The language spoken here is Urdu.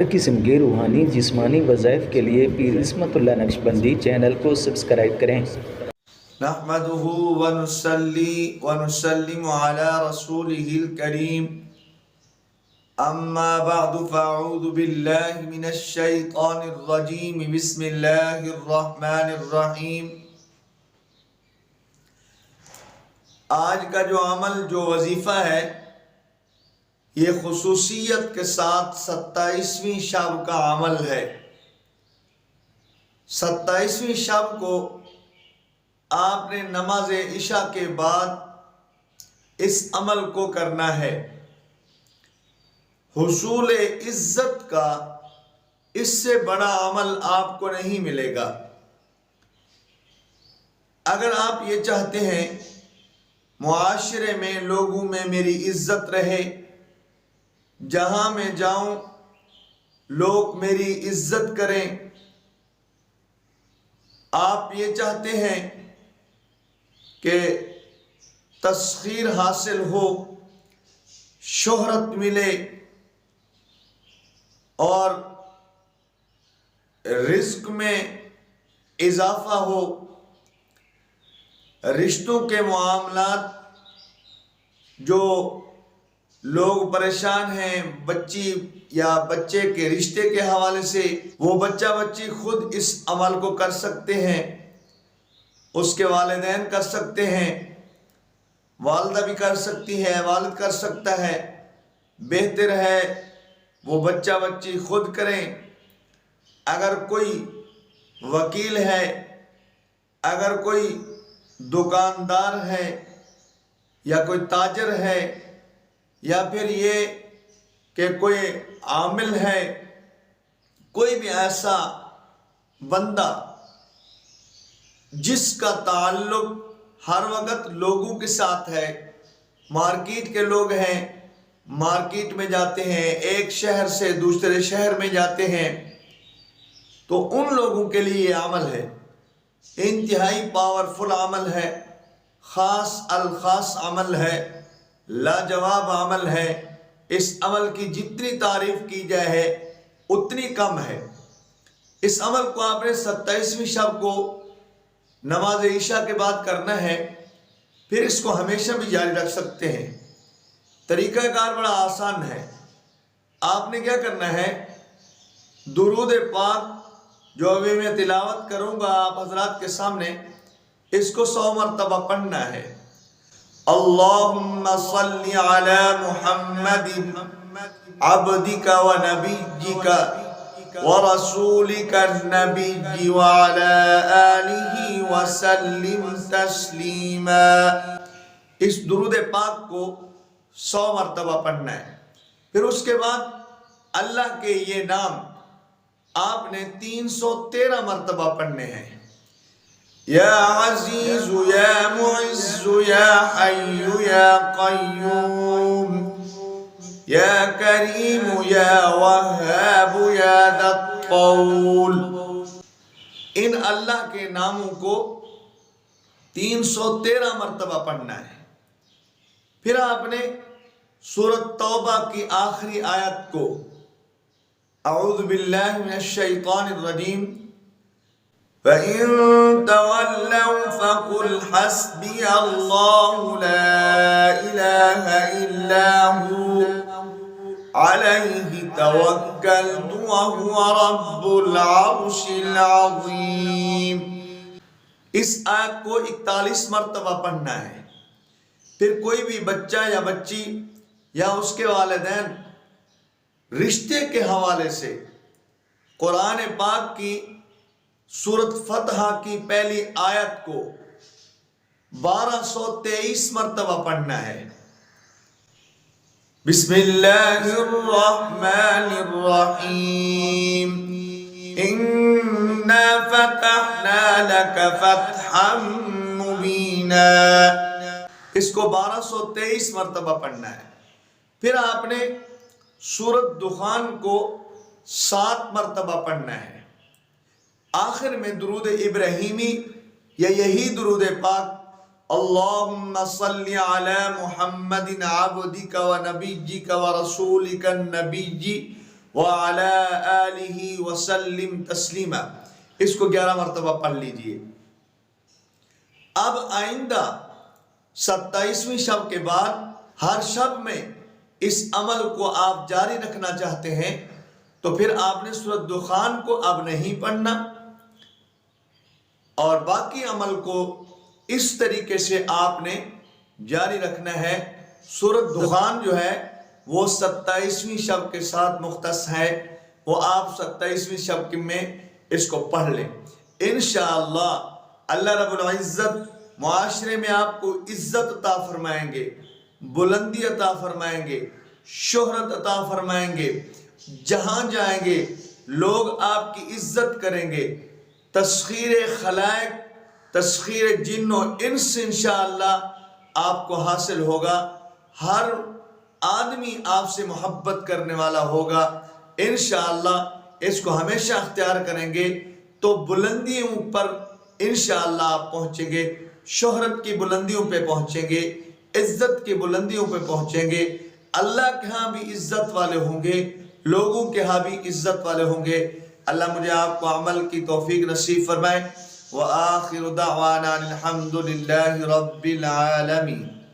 ہر قسم کے روحانی جسمانی وظائف کے لیے پیر عصمت اللہ نقشبندی چینل کو سبسکرائب کریں۔ نحمده ونصلي ونسلم على رسوله الكريم اما بعد فاعوذ بالله من الشیطان الرجیم بسم اللہ الرحمن الرحیم۔ آج کا جو عمل جو وظیفہ ہے یہ خصوصیت کے ساتھ 27ویں شب کا عمل ہے۔ 27ویں شب کو آپ نے نماز عشاء کے بعد اس عمل کو کرنا ہے۔ حصول عزت کا اس سے بڑا عمل آپ کو نہیں ملے گا۔ اگر آپ یہ چاہتے ہیں معاشرے میں لوگوں میں میری عزت رہے، جہاں میں جاؤں لوگ میری عزت کریں، آپ یہ چاہتے ہیں کہ تسخیر حاصل ہو، شہرت ملے اور رزق میں اضافہ ہو، رشتوں کے معاملات جو لوگ پریشان ہیں بچی یا بچے کے رشتے کے حوالے سے، وہ بچہ بچی خود اس عمل کو کر سکتے ہیں، اس کے والدین کر سکتے ہیں، والدہ بھی کر سکتی ہے، والد کر سکتا ہے، بہتر ہے وہ بچہ بچی خود کریں۔ اگر کوئی وکیل ہے، اگر کوئی دکاندار ہے یا کوئی تاجر ہے یا پھر یہ کہ کوئی عامل ہے، کوئی بھی ایسا بندہ جس کا تعلق ہر وقت لوگوں کے ساتھ ہے، مارکیٹ کے لوگ ہیں، مارکیٹ میں جاتے ہیں، ایک شہر سے دوسرے شہر میں جاتے ہیں، تو ان لوگوں کے لیے یہ عمل ہے، انتہائی پاورفل عمل ہے، خاص الخاص عمل ہے، لاجواب عمل ہے۔ اس عمل کی جتنی تعریف کی جائے اتنی کم ہے۔ اس عمل کو آپ نے 27ویں شب کو نماز عشاء کے بعد کرنا ہے، پھر اس کو ہمیشہ بھی جاری رکھ سکتے ہیں۔ طریقہ کار بڑا آسان ہے۔ آپ نے کیا کرنا ہے، درود پاک جو ابھی میں تلاوت کروں گا آپ حضرات کے سامنے، اس کو 100 مرتبہ پڑھنا ہے۔ اللہم صلی علی محمد عبدک و نبیک و رسولک النبی وعلی آلہ وسلم تسلیما۔ اس درود پاک کو 100 مرتبہ پڑھنا ہے۔ پھر اس کے بعد اللہ کے یہ نام آپ نے 313 مرتبہ پڑھنے ہیں۔ یا عزیز یا معز یا حی یا قیوم یا کریم یا وہاب یا ذا الطول۔ ان اللہ کے ناموں کو 313 مرتبہ پڑھنا ہے۔ پھر آپ نے سورۃ توبہ کی آخری آیت کو اعوذ باللہ من الشیطان الرجیم فَإِن تَوَلَّوْا فَقُلْ حَسْبِيَ اللَّهُ لَا إِلَهَ إِلَّا هُوَ عَلَيْهِ تَوَكَّلْتُ وَهُوَ رَبُّ الْعَرْشِ الْعَظِيمِ۔ اس آیت کو 41 مرتبہ پڑھنا ہے۔ پھر کوئی بھی بچہ یا بچی یا اس کے والدین رشتے کے حوالے سے قرآن پاک کی سورۃ فتح کی پہلی آیت کو 1223 مرتبہ پڑھنا ہے۔ بسم اللہ الرحمن الرحیم اِنَّا فَتَحْنَا لَكَ فَتْحًا مُبِينًا۔ اس کو 1223 مرتبہ پڑھنا ہے۔ پھر آپ نے سورۃ دخان کو 7 مرتبہ پڑھنا ہے۔ آخر میں درود ابراہیمی یا یہی درود پاک اللہم صلی علی محمد عبدک و نبیک و رسولک النبی وعلى آلہ وسلم تسلیما، اس کو 11 مرتبہ پڑھ لیجئے۔ اب آئندہ 27ویں شب کے بعد ہر شب میں اس عمل کو آپ جاری رکھنا چاہتے ہیں تو پھر آپ نے سورۃ دخان کو اب نہیں پڑھنا، اور باقی عمل کو اس طریقے سے آپ نے جاری رکھنا ہے۔ سورۃ دخان جو ہے وہ 27ویں شب کے ساتھ مختص ہے، وہ آپ 27ویں شب میں اس کو پڑھ لیں انشاءاللہ۔ اللہ رب العزت معاشرے میں آپ کو عزت عطا فرمائیں گے، بلندی عطا فرمائیں گے، شہرت عطا فرمائیں گے، جہاں جائیں گے لوگ آپ کی عزت کریں گے، تسخیر خلائق، تسخیر جن و انس انشاءاللہ آپ کو حاصل ہوگا، ہر آدمی آپ سے محبت کرنے والا ہوگا انشاءاللہ۔ اس کو ہمیشہ اختیار کریں گے تو بلندیوں پر انشاءاللہ آپ پہنچیں گے، شہرت کی بلندیوں پہ پہنچیں گے، عزت کی بلندیوں پہ پہنچیں گے، اللہ کے ہاں بھی عزت والے ہوں گے، لوگوں کے ہاں بھی عزت والے ہوں گے۔ اللہ مجھے آپ کو عمل کی توفیق نصیب فرمائے۔ وآخر دعوانا الحمد للہ رب العالمین۔